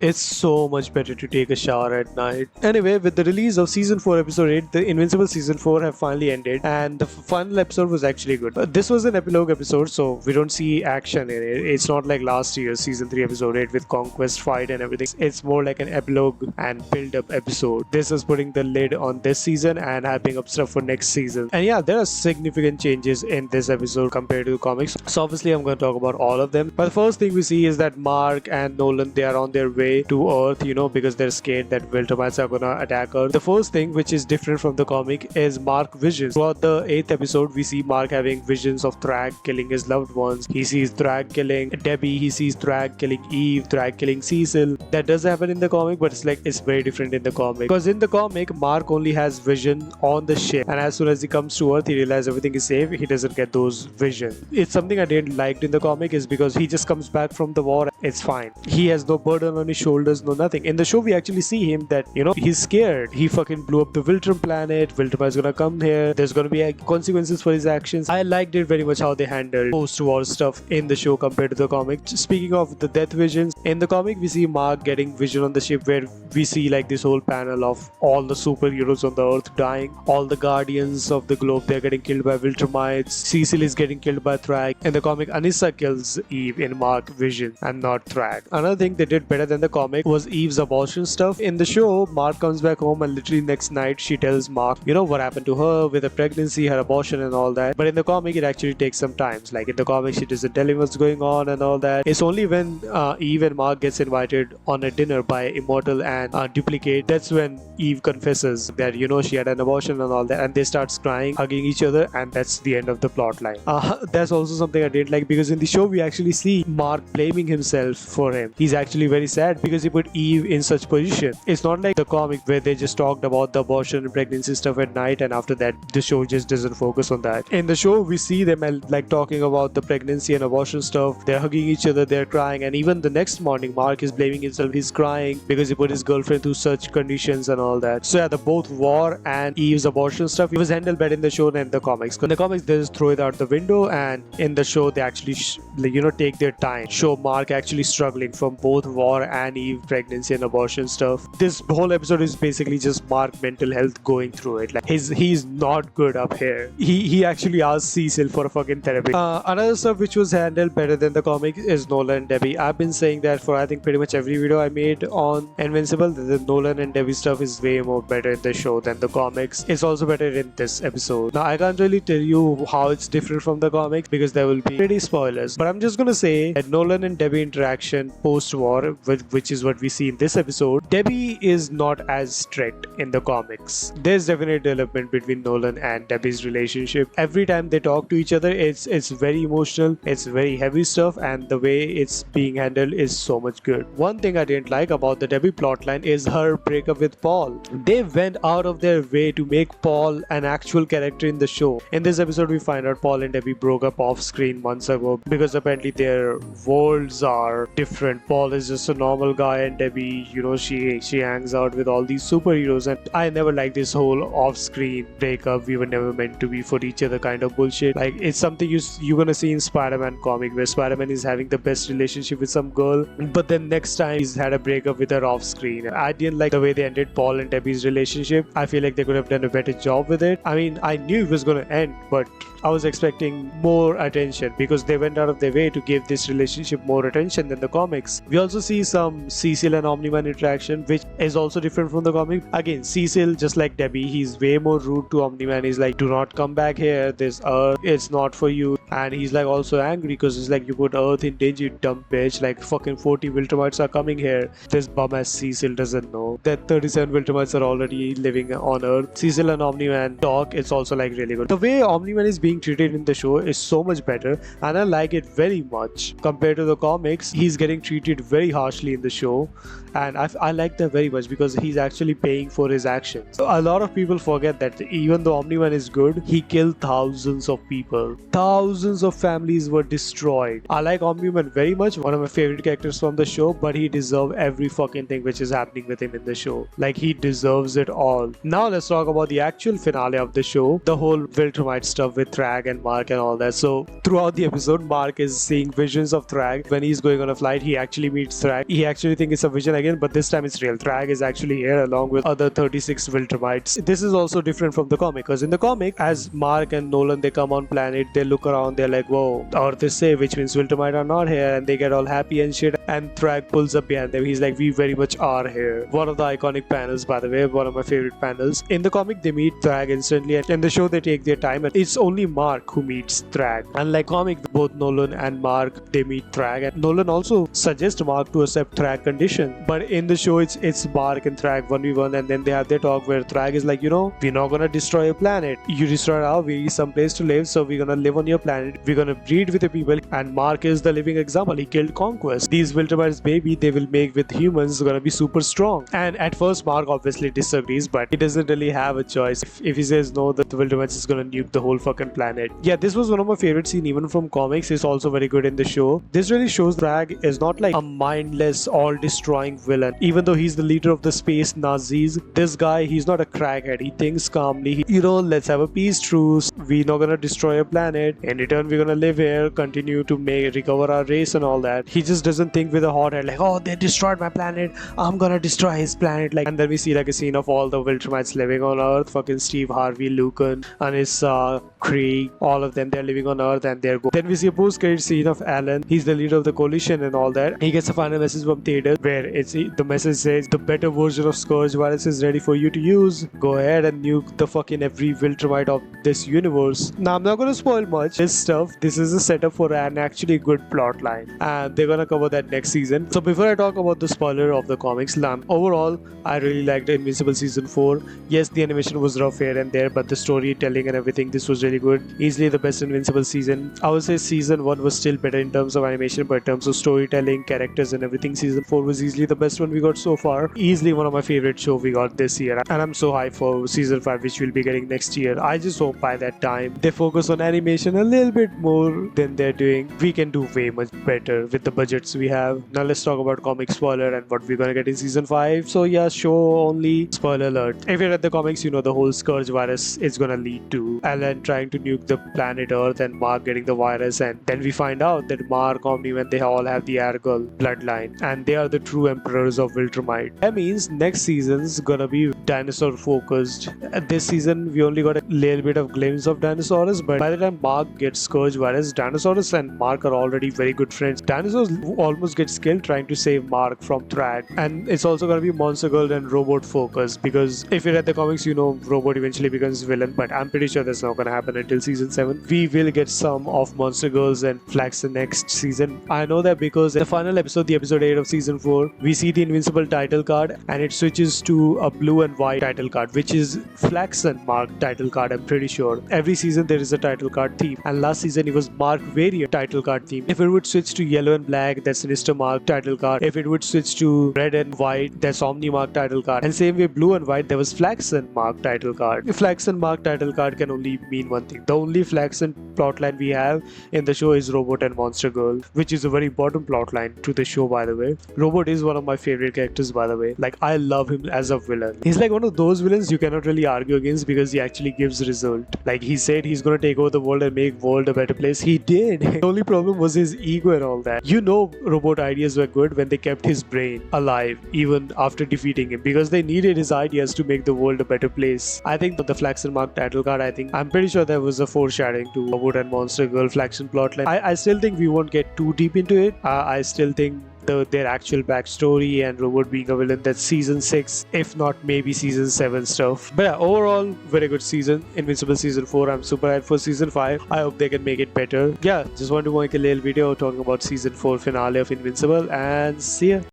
It's so much better to take a shower at night. Anyway, with the release of season 4 episode 8, the Invincible season 4 have finally ended, and the final episode was actually good. This was an epilogue episode, so we don't see action in it. It's not like last year's season 3 episode 8 with conquest fight and everything. It's more like an epilogue and build up episode. This is putting the lid on this season and hyping up stuff for next season. And yeah, there are significant changes in this episode compared to the comics. So obviously I'm going to talk about all of them. But the first thing we see is that Mark and Nolan, they are on their way to Earth, because they're scared that Viltrumites are gonna attack Earth. The first thing which is different from the comic is Mark visions. Throughout the 8th episode, we see Mark having visions of Thrag killing his loved ones. He sees Thrag killing Debbie, he sees Thrag killing Eve, Thrag killing Cecil. That does happen in the comic, but it's very different in the comic. Because in the comic, Mark only has vision on the ship, and as soon as he comes to Earth, he realizes everything is safe. He doesn't get those visions. It's something I didn't like in the comic is because he just comes back from the war. It's fine. He has no burden on his shoulders, no nothing. In the show, we actually see him that, he's scared. He fucking blew up the Viltrum planet. Viltrum is gonna come here. There's gonna be consequences for his actions. I liked it very much how they handled post-war stuff in the show compared to the comic. Speaking of the death visions, in the comic, we see Mark getting vision on the ship where we see like this whole panel of all the superheroes on the Earth dying. All the guardians of the globe, they're getting killed by Viltrumites. Cecil is getting killed by Thrag. In the comic, Anissa kills Eve in Mark vision and not Thrag. Another thing they did better than the comic was Eve's abortion stuff. In the show, Mark comes back home and literally next night she tells Mark, what happened to her with the pregnancy, her abortion and all that. But in the comic, it actually takes some time. Like in the comic, she doesn't tell him what's going on and all that. It's only when Eve and Mark gets invited on a dinner by Immortal and Duplicate, that's when Eve confesses that, she had an abortion and all that, and they start crying, hugging each other, and that's the end of the plot line. That's also something I didn't like, because in the show, we actually see Mark blaming himself for him. He's actually very sad because he put Eve in such position. It's not like the comic where they just talked about the abortion and pregnancy stuff at night, and after that the show just doesn't focus on that. In the show, we see them like talking about the pregnancy and abortion stuff. They're hugging each other, they're crying, and even the next morning Mark is blaming himself. He's crying because he put his girlfriend through such conditions and all that. So yeah, the both war and Eve's abortion stuff, it was handled better in the show than in the comics. In the comics, they just throw it out the window, and in the show they actually take their time, show Mark actually struggling from both war and Eve pregnancy and abortion stuff. This whole episode is basically just Mark mental health going through it. Like he's not good up here. He actually asked Cecil for a fucking therapy. Another stuff which was handled better than the comic is Nolan and Debbie. I've been saying that for I think pretty much every video I made on Invincible. The Nolan and Debbie stuff is way more better in the show than the comics. It's also better in this episode. Now I can't really tell you how it's different from the comics because there will be pretty spoilers, but I'm just gonna say that Nolan and Debbie interaction post-war, which is what we see in this episode, Debbie is not as strict in the comics. There's definite development between Nolan and Debbie's relationship. Every time they talk to each other, it's very emotional, it's very heavy stuff, and the way it's being handled is so much good. One thing I didn't like about the Debbie plotline is her breakup with Paul. They went out of their way to make Paul an actual character in the show. In this episode, we find out Paul and Debbie broke up off screen months ago because apparently their worlds are different. Paul is just a normal guy, and Debbie, she hangs out with all these superheroes, and I never liked this whole off-screen breakup. We were never meant to be for each other kind of bullshit. Like, it's something you're gonna see in Spider-Man comic where Spider-Man is having the best relationship with some girl, but then next time he's had a breakup with her off-screen. I didn't like the way they ended Paul and Debbie's relationship. I feel like they could have done a better job with it. I mean, I knew it was gonna end, but I was expecting more attention because they went out of their way to give this relationship more attention than the comics. We also see some Cecil and Omni-Man interaction, which is also different from the comic. Again, Cecil, just like Debbie, he's way more rude to Omni-Man. He's like, do not come back here, this Earth, it's not for you. And he's like also angry because he's like, you put Earth in danger, you dumb bitch. Like, fucking 40 Viltrumites are coming here. This bum ass Cecil doesn't know that 37 Viltrumites are already living on Earth. Cecil and Omni-Man talk, it's also like really good. The way Omni-Man is being treated in the show is so much better, and I like it very much. Compared to the comics, he's getting treated very harshly in the show, and I like that very much because he's actually paying for his actions. So a lot of people forget that even though Omni-Man is good, he killed thousands of people. Thousands thousands of families were destroyed. I like Omni-Man very much, one of my favorite characters from the show, but he deserves every fucking thing which is happening with him in the show. Like, he deserves it all. Now let's talk about the actual finale of the show, the whole Viltrumite stuff with Thrag and Mark and all that. So throughout the episode, Mark is seeing visions of Thrag. When he's going on a flight, he actually meets Thrag. He actually thinks it's a vision again, but this time it's real. Thrag is actually here along with other 36 Viltrumites. This is also different from the comic, because in the comic, as Mark and Nolan, they come on planet, they look around, they're like, whoa, Earth is safe, which means Viltrumite are not here, and they get all happy and shit, and Thrag pulls up behind them. He's like, we very much are here. One of the iconic panels, by the way, one of my favorite panels. In the comic, they meet Thrag instantly, and in the show, they take their time, and it's only Mark who meets Thrag. Unlike comic, both Nolan and Mark, they meet Thrag, and Nolan also suggests Mark to accept Thrag condition. But in the show, it's Mark and Thrag 1v1, and then they have their talk where Thrag is like, we're not gonna destroy your planet. You destroyed our, we need some place to live, so we're gonna live on your planet. We're gonna breed with the people, and Mark is the living example. He killed Conquest. These Viltrumites baby they will make with humans gonna be super strong. And at first, Mark obviously disagrees, but he doesn't really have a choice. If he says no, that the Viltrumites is gonna nuke the whole fucking planet. Yeah, this was one of my favorite scenes even from comics. It's also very good in the show. This really shows Thrag is not like a mindless, all-destroying villain. Even though he's the leader of the space Nazis, this guy, he's not a crackhead. He thinks calmly. Let's have a peace truce. We're not gonna destroy a planet. In return, we're gonna live here, continue to recover our race and all that. He just doesn't think with a hot head like, oh, they destroyed my planet, I'm gonna destroy his planet. Like, and then we see like a scene of all the Viltrumites living on Earth. Fucking Steve Harvey, Lucan, Anissa, Krieg, all of them, they're living on Earth and they're Then we see a post-credit scene of Alan. He's the leader of the coalition and all that. He gets a final message from Thaddeus where the message says, the better version of Scourge virus is ready for you to use. Go ahead and nuke the fucking every Viltrumite of this universe. Now, I'm not gonna spoil much this stuff. This is a setup for an actually good plot line, and they're gonna cover that next season. So before I talk about the spoiler of the comics, overall, I really liked Invincible season 4. Yes, the animation was rough here and there, but the storytelling and everything, this was really good. Easily the best Invincible season. I would say season 1 was still better in terms of animation, but in terms of storytelling, characters and everything, season 4 was easily the best one we got so far. Easily one of my favorite show we got this year, and I'm so hyped for season 5, which we'll be getting next year. I just hope by that time they focus on animation a little bit more than they're doing. We can do way much better with the budgets we have. Now let's talk about comic spoiler and what we're gonna get in season 5. So yeah, show only, spoiler alert. If you read the comics, the whole Scourge virus is gonna lead to Alan trying to nuke the planet Earth and Mark getting the virus, and then we find out that Mark, Omni-Man, they all have the Argol bloodline, and they are the true emperors of Viltrumite. That means next season's gonna be dinosaur focused. This season we only got a little bit of glimpse of dinosaurs, but by the time Mark gets Scourge virus, dinosaurs and Mark are already very good friends. Dinosaurs almost get killed trying to save Mark from Thrag, and it's also gonna be Monster Girl and Robot focused, because if you read the comics, Robot eventually becomes villain, but I'm pretty sure that's not gonna happen until season 7. We will get some of Monster Girls and Flaxen next season. I know that because in the final episode, the episode 8 of season 4, we see the Invincible title card and it switches to a blue and white title card, which is Flaxen Mark title card. I'm pretty sure every season there is a title card theme, and last season it was Mark variant title card theme. If it would switch to yellow and black, that's Sinister Mark title card. If it would switch to red and white, that's Omni Mark title card. And same way blue and white, there was Flaxen Mark title card. Flaxen Mark title card can only mean one thing. The only Flaxen plotline we have in the show is Robot and Monster Girl, which is a very important plotline to the show, by the way. Robot is one of my favorite characters, by the way. Like, I love him as a villain. He's like one of those villains you cannot really argue against because he actually gives result. Like, he said he's gonna take over the world and make world a better place. He did. The only problem was his ego and all that. Robot ideas were good when they kept his brain alive even after defeating him, because they needed his ideas to make the world a better place. I think the Flaxen Mark title card, I'm pretty sure there was a foreshadowing to Robot and Monster Girl Flaxen plotline. I still think we won't get too deep into it. I still think their actual backstory and Robot being a villain, that's season 6, if not maybe season 7 stuff. But yeah, overall, very good season. Invincible season 4. I'm super hyped for season 5. I hope they can make it better. Yeah, just want to make a little video talking about season 4 finale of Invincible, and see ya.